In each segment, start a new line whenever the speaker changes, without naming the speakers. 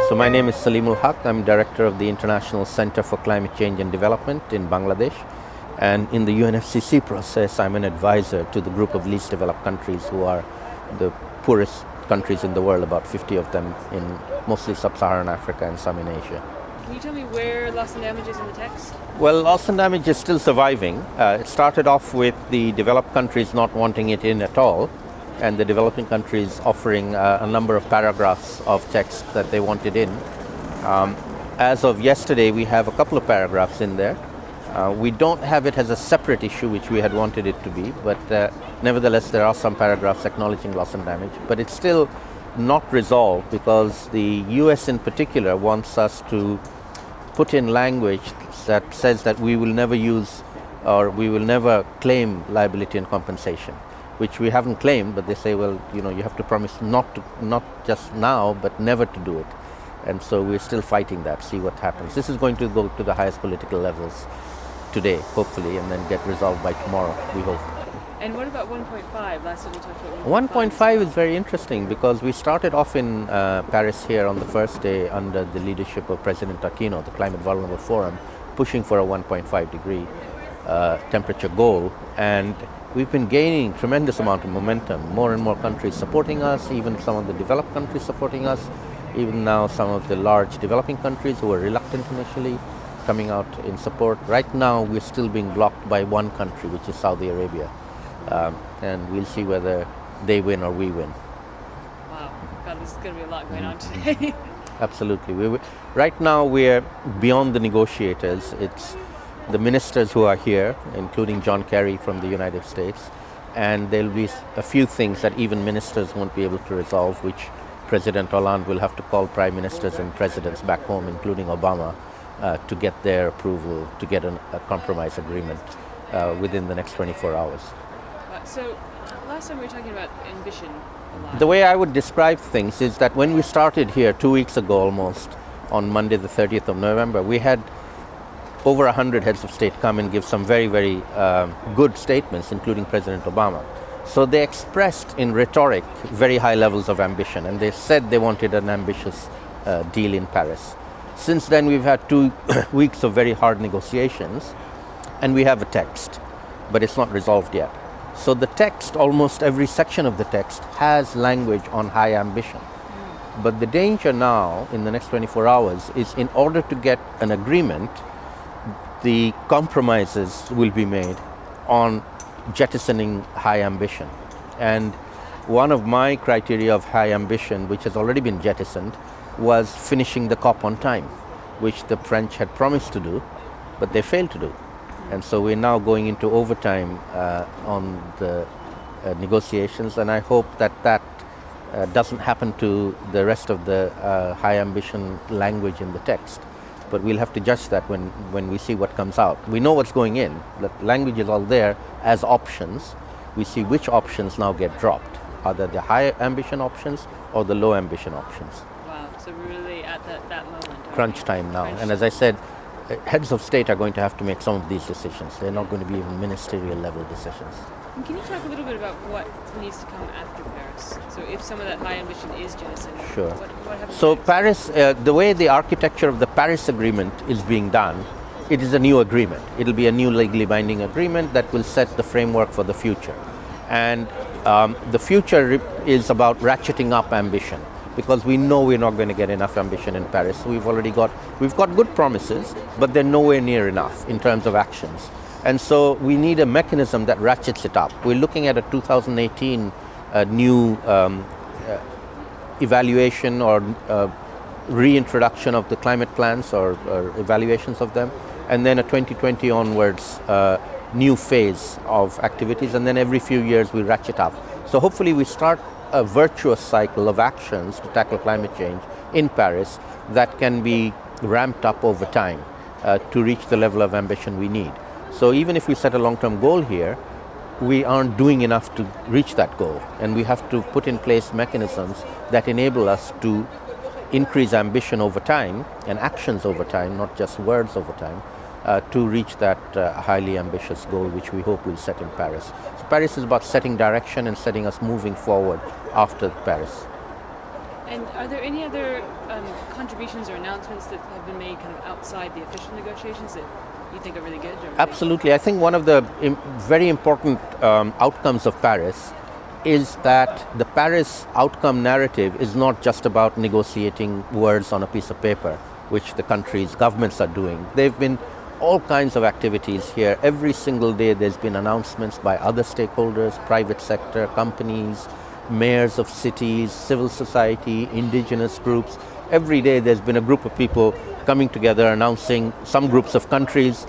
So my name is Saleemul Huq. I'm director of the International Center for Climate Change and Development in Bangladesh. And in the UNFCCC process, I'm an advisor to the group of least developed countries who are the poorest countries in the world, about 50 of them in mostly sub-Saharan Africa and some in Asia.
Can you tell me where loss and damage is in the text?
Well, loss and damage is still surviving. It started off with the developed countries not wanting it in at all, and the developing countries offering a number of paragraphs of text that they wanted in. As of yesterday, we have a couple of paragraphs in there. We don't have it as a separate issue, which we had wanted it to be, but nevertheless, there are some paragraphs acknowledging loss and damage. But it's still not resolved because the US in particular wants us to put in language that says that we will never use or we will never claim liability and compensation, which we haven't claimed, but they say, well, you have to promise not just now, but never to do it. And so we're still fighting that, see what happens. This is going to go to the highest political levels today, hopefully, and then get resolved by tomorrow, we hope.
And what about 1.5? Last time we talked about
1.5 is very interesting because we started off in Paris here on the first day under the leadership of President Aquino, the Climate Vulnerable Forum, pushing for a 1.5 degree temperature goal. And we've been gaining tremendous amount of momentum. More and more countries supporting us, even some of the developed countries supporting us, even now some of the large developing countries who were reluctant initially coming out in support. Right now we're still being blocked by one country, which is Saudi Arabia. And we'll see whether they win or we win.
Wow, God, this is going to be a lot going on today.
Absolutely. Right now we're beyond the negotiators. It's the ministers who are here, including John Kerry from the United States, and there'll be a few things that even ministers won't be able to resolve, which President Hollande will have to call prime ministers and presidents back home, including Obama, to get their approval, to get a compromise agreement within the next 24 hours.
So last time we were talking about ambition a lot.
The way I would describe things is that when we started here 2 weeks ago almost, on Monday the 30th of November, we had over 100 heads of state come and give some very, very good statements, including President Obama. So they expressed in rhetoric very high levels of ambition, and they said they wanted an ambitious deal in Paris. Since then, we've had 2 weeks of very hard negotiations, and we have a text, but it's not resolved yet. So the text, almost every section of the text, has language on high ambition. But the danger now, in the next 24 hours, is in order to get an agreement, the compromises will be made on jettisoning high ambition. And one of my criteria of high ambition, which has already been jettisoned, was finishing the COP on time, which the French had promised to do, but they failed to do. And so we're now going into overtime on the negotiations, and I hope that doesn't happen to the rest of the high ambition language in the text. But we'll have to judge that when we see what comes out. We know what's going in. The language is all there as options. We see which options now get dropped. Are they the high ambition options or the low ambition options?
Wow, so we're really at that moment.
Crunch time now. And as I said, heads of state are going to have to make some of these decisions. They're not going to be even ministerial level decisions.
And can you talk a little bit about what needs to come after Paris? So if some of that high ambition is jettisoned,
sure.
What happens
So
next?
Paris, the way the architecture of the Paris Agreement is being done, it is a new agreement. It'll be a new legally binding agreement that will set the framework for the future. And the future is about ratcheting up ambition, because we know we're not going to get enough ambition in Paris. We've got good promises, but they're nowhere near enough in terms of actions. And so we need a mechanism that ratchets it up. We're looking at a 2018 new evaluation or reintroduction of the climate plans or evaluations of them, and then a 2020 onwards new phase of activities, and then every few years we ratchet up. So hopefully we start a virtuous cycle of actions to tackle climate change in Paris that can be ramped up over time to reach the level of ambition we need. So even if we set a long-term goal here, we aren't doing enough to reach that goal, and we have to put in place mechanisms that enable us to increase ambition over time and actions over time, not just words over time, to reach that highly ambitious goal which we hope we'll set in Paris. So Paris is about setting direction and setting us moving forward after Paris.
And are there any other contributions or announcements that have been made kind of outside the official negotiations that you think are really good? Or
Absolutely. I think one of the very important outcomes of Paris is that the Paris outcome narrative is not just about negotiating words on a piece of paper, which the country's governments are doing. There have been all kinds of activities here. Every single day there's been announcements by other stakeholders, private sector, companies, mayors of cities, civil society, indigenous groups. Every day there's been a group of people coming together announcing, some groups of countries,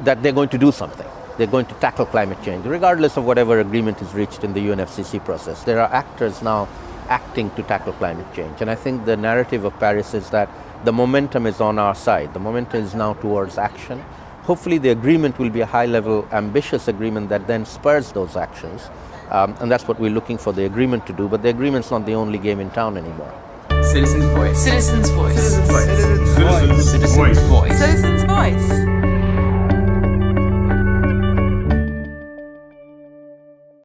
that they're going to do something. They're going to tackle climate change, regardless of whatever agreement is reached in the UNFCCC process. There are actors now acting to tackle climate change. And I think the narrative of Paris is that the momentum is on our side. The momentum is now towards action. Hopefully the agreement will be a high-level, ambitious agreement that then spurs those actions. And that's what we're looking for the agreement to do. But the agreement's not the only game in town anymore.
Citizens' Voice.
Citizens' Voice.
Citizens' Voice.
Citizens' Voice.
Citizens' Voice.
Citizens' Voice.